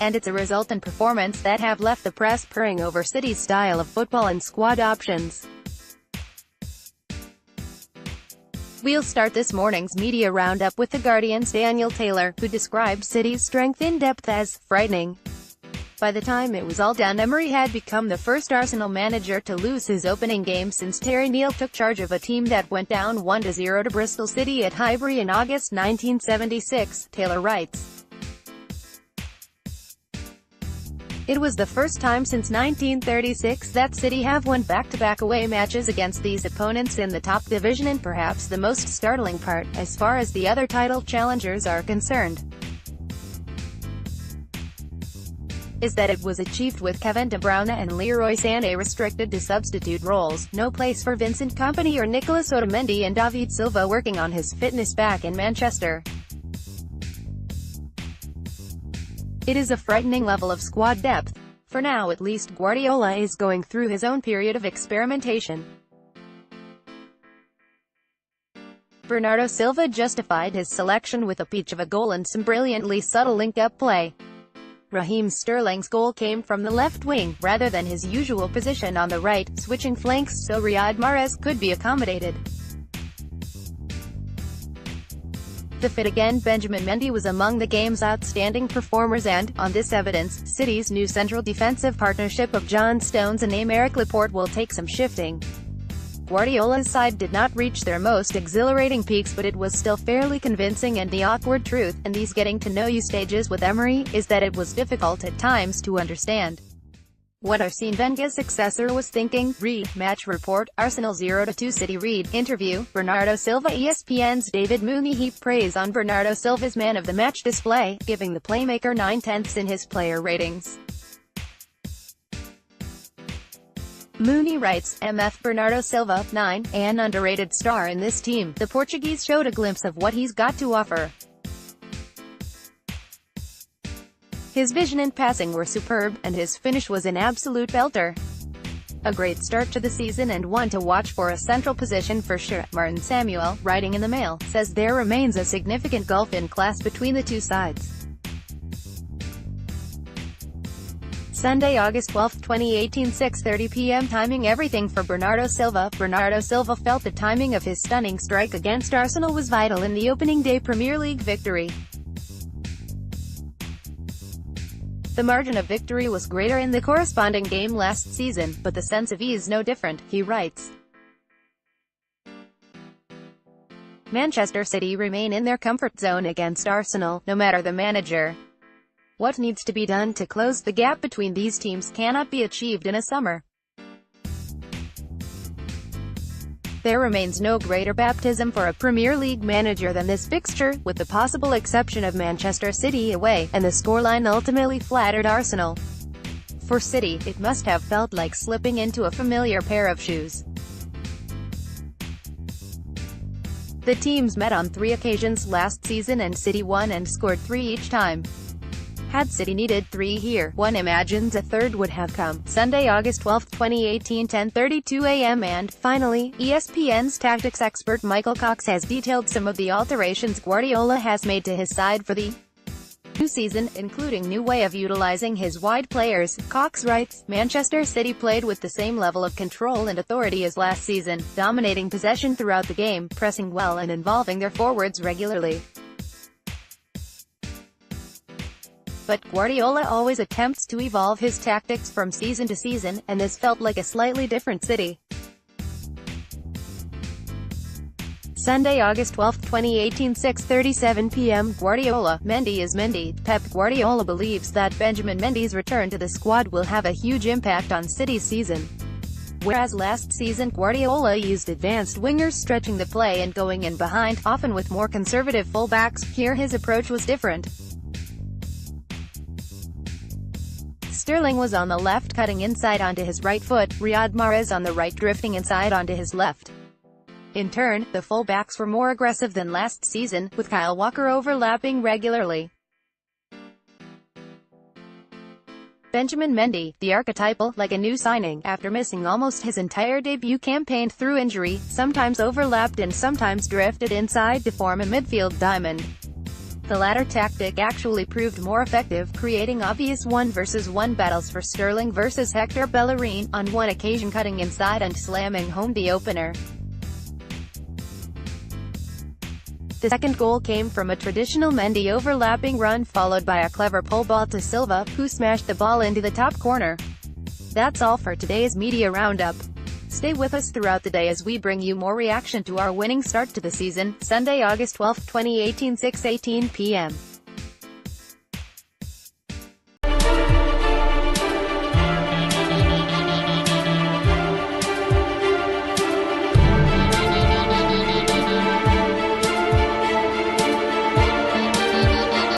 and it's a result and performance that have left the press purring over City's style of football and squad options. We'll start this morning's media roundup with The Guardian's Daniel Taylor, who described City's strength in depth as frightening. By the time it was all done, Emery had become the first Arsenal manager to lose his opening game since Terry Neill took charge of a team that went down 1-0 to Bristol City at Highbury in August 1976, Taylor writes. It was the first time since 1936 that City have won back-to-back away matches against these opponents in the top division, and perhaps the most startling part, as far as the other title challengers are concerned, is that it was achieved with Kevin De Bruyne and Leroy Sané restricted to substitute roles, no place for Vincent Kompany or Nicolas Otamendi, and David Silva working on his fitness back in Manchester. It is a frightening level of squad depth. For now at least, Guardiola is going through his own period of experimentation. Bernardo Silva justified his selection with a peach of a goal and some brilliantly subtle link-up play. Raheem Sterling's goal came from the left wing, rather than his usual position on the right, switching flanks so Riyad Mahrez could be accommodated. The fit again, Benjamin Mendy was among the game's outstanding performers, and, on this evidence, City's new central defensive partnership of John Stones and Aymeric Laporte will take some shifting. Guardiola's side did not reach their most exhilarating peaks, but it was still fairly convincing, and the awkward truth, in these getting-to-know-you stages with Emery, is that it was difficult at times to understand what Arsene Wenger's successor was thinking. Read, Match Report, Arsenal 0-2 City. Read, Interview, Bernardo Silva. ESPN's David Mooney heaped praise on Bernardo Silva's man-of-the-match display, giving the playmaker 9/10 in his player ratings. Mooney writes, MF Bernardo Silva, 9, an underrated star in this team. The Portuguese showed a glimpse of what he's got to offer. His vision and passing were superb, and his finish was an absolute belter. A great start to the season and one to watch for a central position for sure. Martin Samuel, writing in the Mail, says there remains a significant gulf in class between the two sides. Sunday, August 12, 2018, 6:30 p.m. Timing everything for Bernardo Silva. Bernardo Silva felt the timing of his stunning strike against Arsenal was vital in the opening day Premier League victory. The margin of victory was greater in the corresponding game last season, but the sense of ease no different, he writes. Manchester City remain in their comfort zone against Arsenal, no matter the manager. What needs to be done to close the gap between these teams cannot be achieved in a summer. There remains no greater baptism for a Premier League manager than this fixture, with the possible exception of Manchester City away, and the scoreline ultimately flattered Arsenal. For City, it must have felt like slipping into a familiar pair of shoes. The teams met on 3 occasions last season, and City won and scored 3 each time. Had City needed 3 here, one imagines a third would have come. Sunday, August 12, 2018, 10:32 a.m. And, finally, ESPN's tactics expert Michael Cox has detailed some of the alterations Guardiola has made to his side for the new season, including new way of utilizing his wide players. Cox writes, Manchester City played with the same level of control and authority as last season, dominating possession throughout the game, pressing well and involving their forwards regularly. But Guardiola always attempts to evolve his tactics from season to season, and this felt like a slightly different City. Sunday, August 12, 2018, 6:37 p.m. Guardiola, Mendy is Mendy. Pep Guardiola believes that Benjamin Mendy's return to the squad will have a huge impact on City's season. Whereas last season Guardiola used advanced wingers stretching the play and going in behind, often with more conservative fullbacks, here his approach was different. Sterling was on the left cutting inside onto his right foot, Riyad Mahrez on the right drifting inside onto his left. In turn, the full-backs were more aggressive than last season, with Kyle Walker overlapping regularly. Benjamin Mendy, the archetypal, like a new signing, after missing almost his entire debut campaign through injury, sometimes overlapped and sometimes drifted inside to form a midfield diamond. The latter tactic actually proved more effective, creating obvious 1-versus-1 battles for Sterling versus Hector Bellerin, on one occasion cutting inside and slamming home the opener. The second goal came from a traditional Mendy overlapping run followed by a clever pull ball to Silva, who smashed the ball into the top corner. That's all for today's Media Roundup. Stay with us throughout the day as we bring you more reaction to our winning start to the season, Sunday, August 12, 2018, 6:18 p.m.